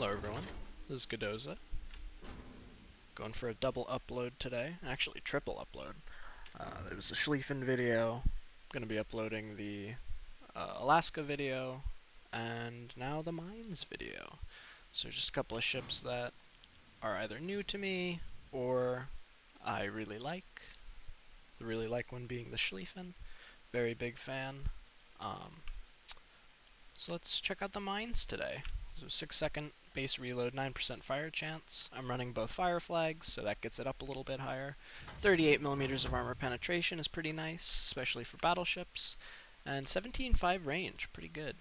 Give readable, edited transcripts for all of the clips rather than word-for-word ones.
Hello everyone, this is Godoza. Going for a double upload today, actually triple upload. There was a Schlieffen video, going to be uploading the Alaska video, and now the Mainz video. So just a couple of ships that are either new to me, or I really like. The really like one being the Schlieffen, very big fan. So let's check out the Mainz today. So 6-second base reload, 9% fire chance. I'm running both fire flags, so that gets it up a little bit higher. 38mm of armor penetration is pretty nice, especially for battleships. And 17.5 range, pretty good.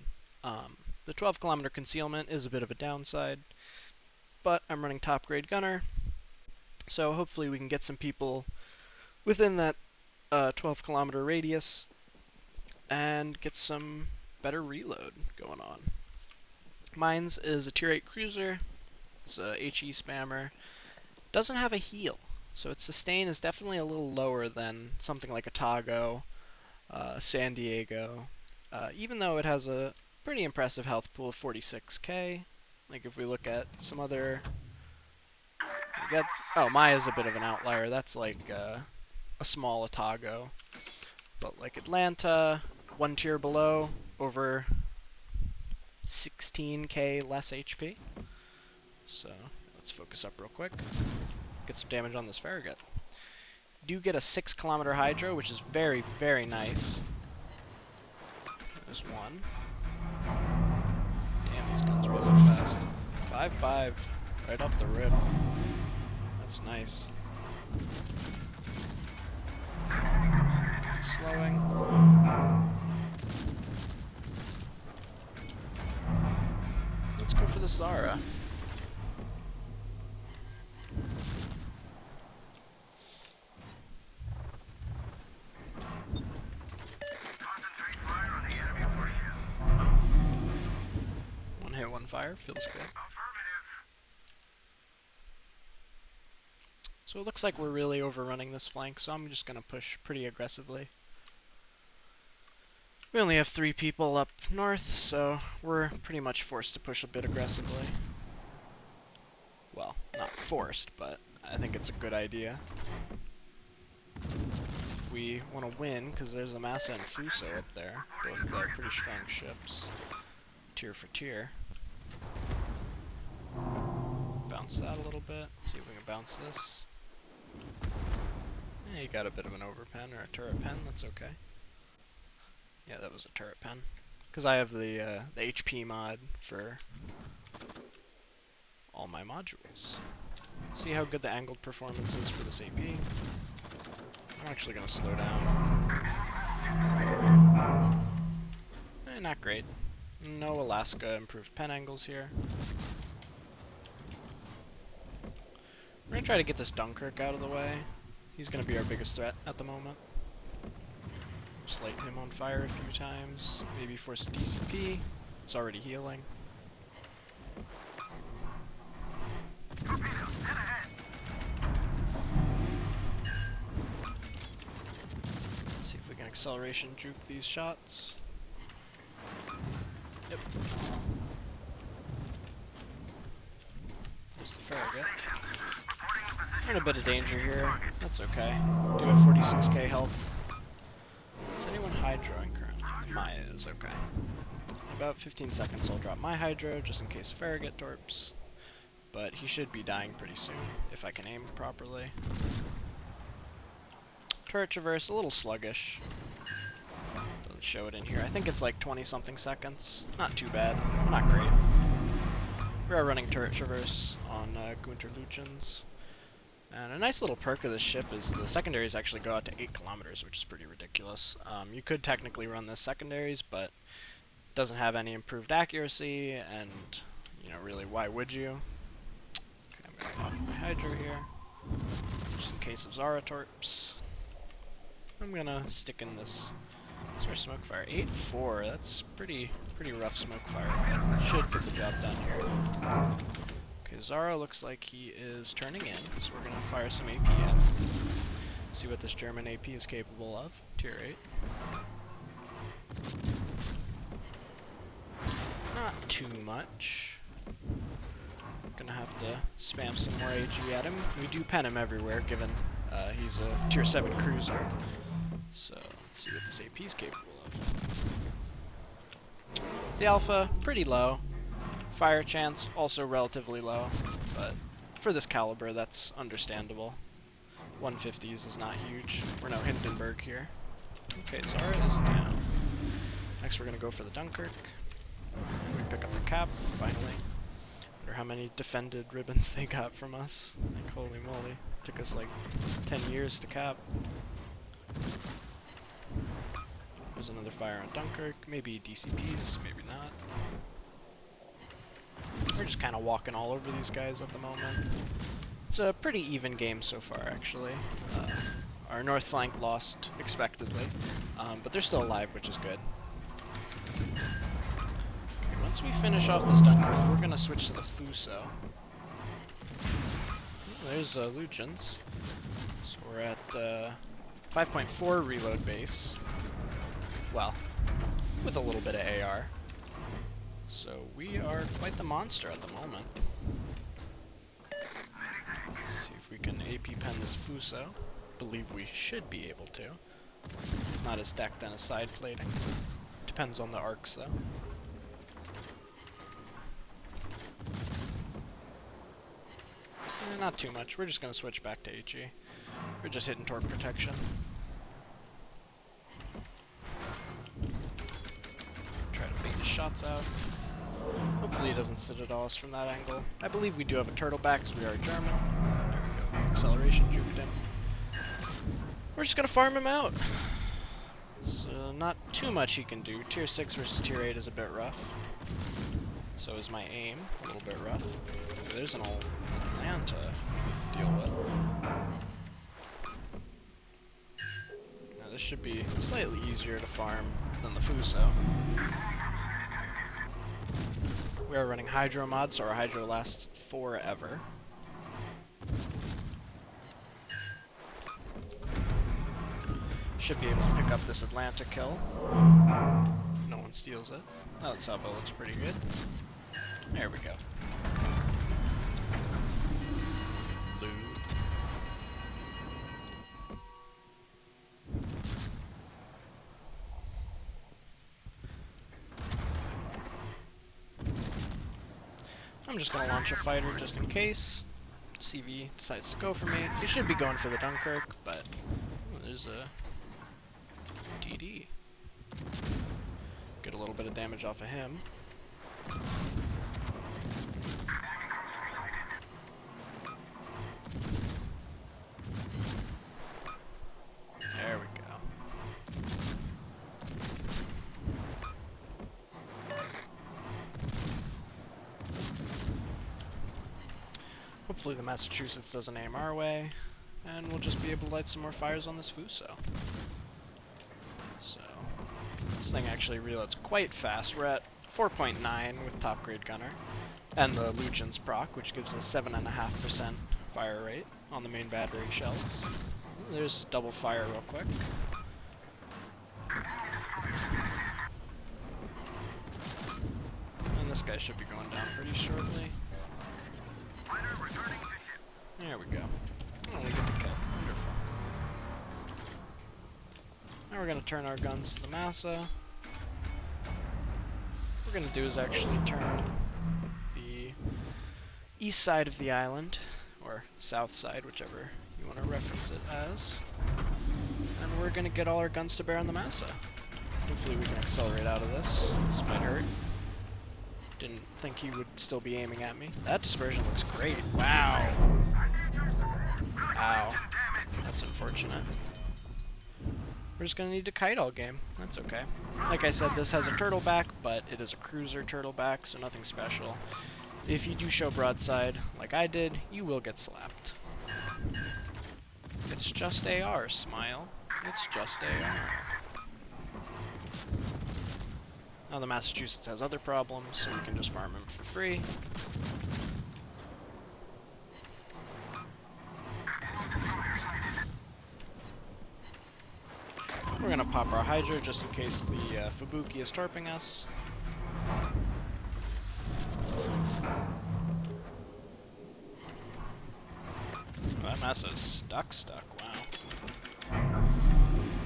The 12km concealment is a bit of a downside, but I'm running top grade gunner, so hopefully we can get some people within that 12km radius and get some better reload going on. Mainz is a tier 8 cruiser. It's a HE spammer. Doesn't have a heal, so its sustain is definitely a little lower than something like a Tago, San Diego, even though it has a pretty impressive health pool of 46k. Like if we look at some other... Oh, Maya's a bit of an outlier. That's like a small Atago. But like Atlanta, one tier below, over 16k less HP. So let's focus up real quick. Get some damage on this Farragut. Do get a 6km hydro, which is very, very nice. There's one. Damn, these guns reload fast. 5.5, right off the rip. That's nice. Slowing. Let's go for the Zara. One hit, one fire, feels good. So it looks like we're really overrunning this flank, so I'm just going to push pretty aggressively. We only have 3 people up north, so we're pretty much forced to push a bit aggressively. Well, not forced, but I think it's a good idea. We want to win, because there's a Massa and Fuso up there. Both pretty strong ships, tier for tier. Bounce that a little bit, see if we can bounce this. Yeah, you got a bit of an overpen, or a turret pen, that's okay. Yeah, that was a turret pen. Because I have the HP mod for all my modules. Let's see how good the angled performance is for this AP. I'm actually going to slow down. Not great. No Alaska improved pen angles here. We're going to try to get this Dunkirk out of the way. He's going to be our biggest threat at the moment. Just light him on fire a few times. Maybe force a DCP. It's already healing. See if we can acceleration juke these shots. Yep. There's the Farragut. We're in a bit of danger here. That's okay. Do have 46k health. Is anyone hydroing currently? Maya is, okay. In about 15 seconds I'll drop my hydro, just in case Farragut torps. But he should be dying pretty soon, if I can aim properly. Turret traverse, a little sluggish. Doesn't show it in here. I think it's like 20-something seconds. Not too bad. Not great. We are running turret traverse on Gunter Luchens. And a nice little perk of this ship is the secondaries actually go out to 8 kilometers, which is pretty ridiculous. You could technically run the secondaries, but it doesn't have any improved accuracy, and, you know, really, why would you? Okay, I'm going to pop my hydro here, just in case of Zara torps. I'm going to stick in this. What's our smoke fire? 8-4, that's pretty rough smoke fire, but should get the job done here. Okay, Zara looks like he is turning in, so we're going to fire some AP in. See what this German AP is capable of. Tier 8. Not too much. Gonna have to spam some more AG at him. We do pen him everywhere, given he's a tier 7 cruiser. So let's see what this AP is capable of. The alpha, pretty low. Fire chance, also relatively low, but for this caliber, that's understandable. 150s is not huge. We're no Hindenburg here. Okay, Zara is down. Next we're gonna go for the Dunkirk. And we pick up the cap, finally. Wonder how many defended ribbons they got from us. Like, holy moly. Took us like 10 years to cap. There's another fire on Dunkirk. Maybe DCPs, maybe not. We're just kind of walking all over these guys at the moment. It's a pretty even game so far, actually. Our north flank lost expectedly, but they're still alive, which is good. Okay, once we finish off this Dunkirk, we're going to switch to the Fuso. There's Lugians. So we're at 5.4 reload base. Well, with a little bit of AR. So we are quite the monster at the moment. Let's see if we can AP pen this Fuso. Believe we should be able to. Not as decked and as side plating. Depends on the arcs though. Not too much. We're just going to switch back to HE. We're just hitting torque protection. Try to bait his shots out. Hopefully he doesn't citadel us from that angle. I believe we do have a turtle back because we are German. There we go. Acceleration juked him. We're just going to farm him out. So not too much he can do. Tier 6 versus Tier 8 is a bit rough. So is my aim. A little bit rough. There's an old land to deal with. Now this should be slightly easier to farm than the Fuso. We are running Hydro mod, so our Hydro lasts forever. Should be able to pick up this Atlanta kill. No one steals it. Oh, that Salvo looks pretty good. There we go. Blue. I'm just gonna launch a fighter just in case. CV decides to go for me. He should be going for the Dunkirk, but there's a DD. Get a little bit of damage off of him. There we go. Hopefully the Massachusetts doesn't aim our way, and we'll just be able to light some more fires on this Fuso. So, this thing actually reloads quite fast. We're at 4.9 with top grade gunner, and the Lugian's proc, which gives us 7.5% fire rate on the main battery shells. There's double fire real quick. And this guy should be going down pretty shortly. There we go. Oh, we get the kill. Wonderful. Now we're going to turn our guns to the Massa. What we're going to do is actually turn the east side of the island, or south side, whichever you want to reference it as. And we're going to get all our guns to bear on the Massa. Hopefully we can accelerate out of this. This might hurt. Didn't think he would still be aiming at me. That dispersion looks great. Wow. Ow. That's unfortunate. We're just going to need to kite all game. That's okay. Like I said, this has a turtle back, but it is a cruiser turtle back, so nothing special. If you do show broadside, like I did, you will get slapped. It's just AR, smile. It's just AR. Now the Massachusetts has other problems, so we can just farm him for free. We're gonna pop our Hydra just in case the Fubuki is torping us. mess is stuck. Wow.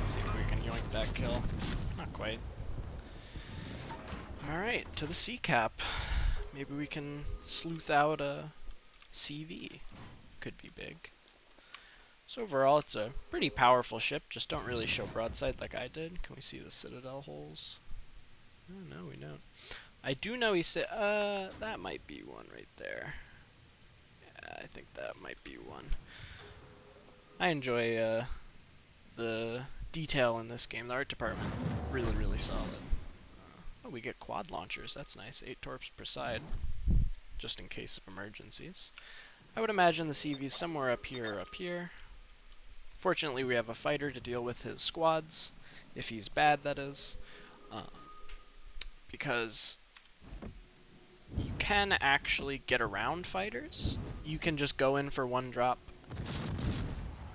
See if we can yoink that kill. Not quite. Alright, to the sea cap. Maybe we can sleuth out a CV. Could be big. So overall, it's a pretty powerful ship, just don't really show broadside like I did. Can we see the citadel holes? Oh, no, we don't. I do know he said, that might be one right there. Yeah, I think that might be one. I enjoy, the detail in this game. The art department, really, really solid. Oh, we get quad launchers, that's nice. 8 torps per side, just in case of emergencies. I would imagine the CV is somewhere up here or up here. Fortunately, we have a fighter to deal with his squads, if he's bad, that is. Because you can actually get around fighters. You can just go in for one drop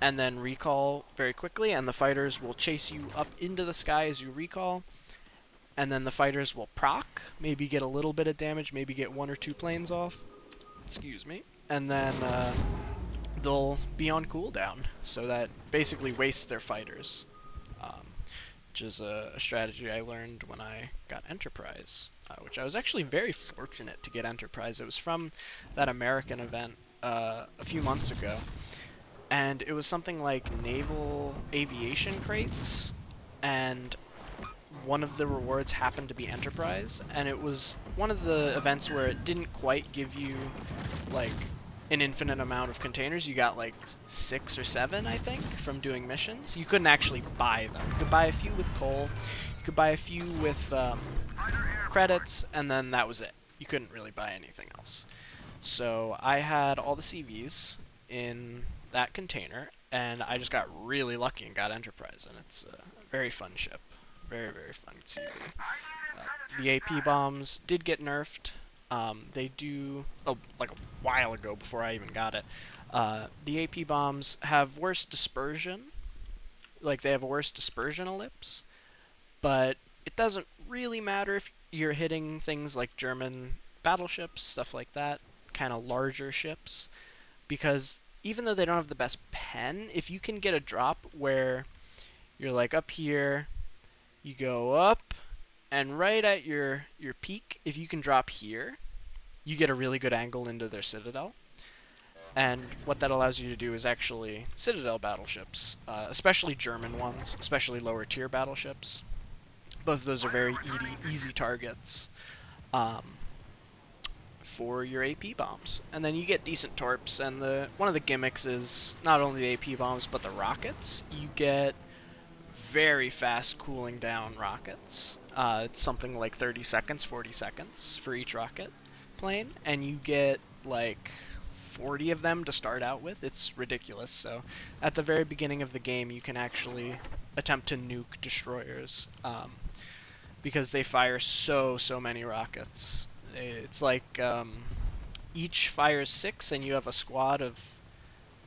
and then recall very quickly, and the fighters will chase you up into the sky as you recall, and then the fighters will proc, maybe get a little bit of damage, maybe get 1 or 2 planes off, excuse me, and then they'll be on cooldown, so that basically wastes their fighters, which is a strategy I learned when I got Enterprise, which I was actually very fortunate to get Enterprise. It was from that American event a few months ago, and it was something like naval aviation crates, and one of the rewards happened to be Enterprise, and it was one of the events where it didn't quite give you like an infinite amount of containers. You got like 6 or 7, I think, from doing missions. You couldn't actually buy them. You could buy a few with coal, you could buy a few with credits, and then that was it. You couldn't really buy anything else. So I had all the CVs in that container, and I just got really lucky and got Enterprise, and it's a very fun ship. Very, very fun CV. The AP bombs did get nerfed. They do, like a while ago before I even got it. The AP bombs have worse dispersion. Like, they have a worse dispersion ellipse, but it doesn't really matter if you're hitting things like German battleships, stuff like that, kind of larger ships, because even though they don't have the best pen, if you can get a drop where you're like up here, you go up, and right at your peak, if you can drop here, you get a really good angle into their citadel. And what that allows you to do is actually citadel battleships, especially German ones, especially lower tier battleships. Both of those are very easy targets for your AP bombs. And then you get decent torps, and one of the gimmicks is not only the AP bombs, but the rockets. You get very fast cooling down rockets. It's something like 30 seconds, 40 seconds for each rocket plane, and you get like 40 of them to start out with. It's ridiculous. So at the very beginning of the game, you can actually attempt to nuke destroyers because they fire so many rockets. It's like each fires 6, and you have a squad of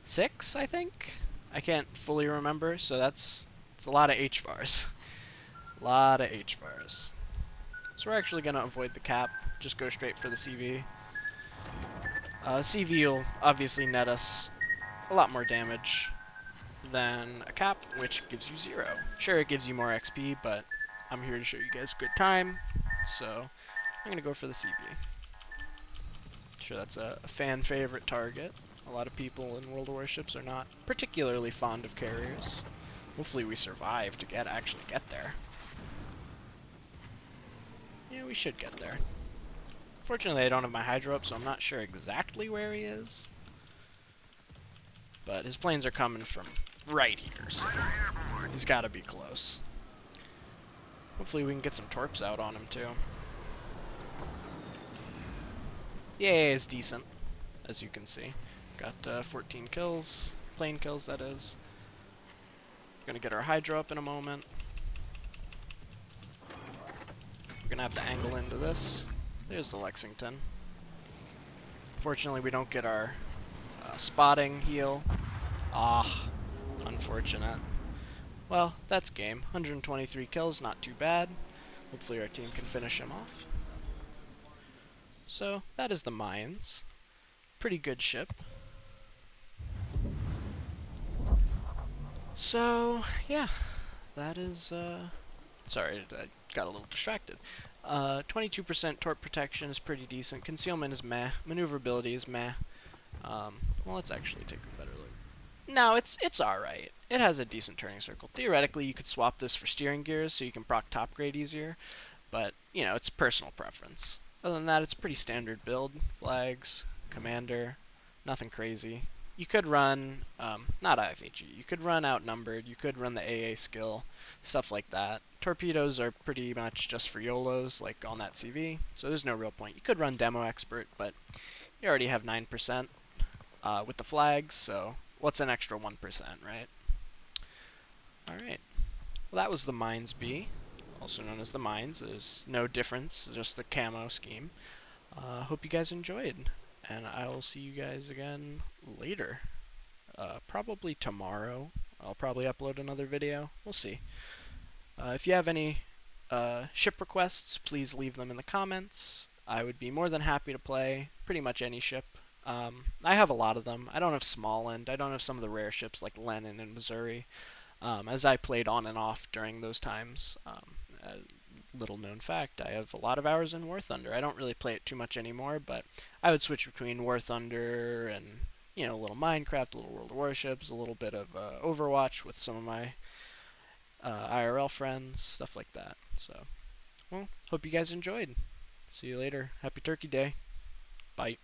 6, I think. I can't fully remember, so it's a lot of HVARs. A lot of HVARs. So we're actually going to avoid the cap, just go straight for the CV. CV will obviously net us a lot more damage than a cap, which gives you 0. Sure, it gives you more XP, but I'm here to show you guys good time, so I'm going to go for the CV. Sure, that's a fan favorite target. A lot of people in World of Warships are not particularly fond of carriers. Hopefully we survive to actually get there. Yeah, we should get there. Fortunately, I don't have my hydro up, so I'm not sure exactly where he is. But his planes are coming from right here, so he's got to be close. Hopefully we can get some torps out on him, too. Yeah, it's decent, as you can see. Got 14 kills, plane kills, that is. We're going to get our hydro up in a moment. We're going to have to angle into this. There's the Lexington. Fortunately, we don't get our spotting heal. Ah, unfortunate. Well, that's game. 123 kills, not too bad. Hopefully our team can finish him off. So, that is the Mainz. Pretty good ship. So, yeah, that is, sorry, I got a little distracted. 22% torp protection is pretty decent. Concealment is meh. Maneuverability is meh. Well, let's actually take a better look. No, it's alright. It has a decent turning circle. Theoretically, you could swap this for steering gears so you can proc top grade easier, but, you know, it's personal preference. Other than that, it's pretty standard build. Flags, commander, nothing crazy. You could run, not IFHE, you could run outnumbered, you could run the AA skill, stuff like that. Torpedoes are pretty much just for YOLOs, like on that CV, so there's no real point. You could run demo expert, but you already have 9% with the flags, so what's an extra 1%, right? Alright, well that was the Mainz B, also known as the Mainz. There's no difference, just the camo scheme. Hope you guys enjoyed, and I will see you guys again later. Probably tomorrow. I'll probably upload another video. We'll see. If you have any ship requests, please leave them in the comments. I would be more than happy to play pretty much any ship. I have a lot of them. I don't have Smallland. I don't have some of the rare ships like Lenin and Missouri, as I played on and off during those times. Little known fact, I have a lot of hours in War Thunder. I don't really play it too much anymore, but I would switch between War Thunder and, you know, a little Minecraft, a little World of Warships, a little bit of Overwatch with some of my IRL friends, stuff like that. So, well, hope you guys enjoyed. See you later. Happy Turkey Day. Bye.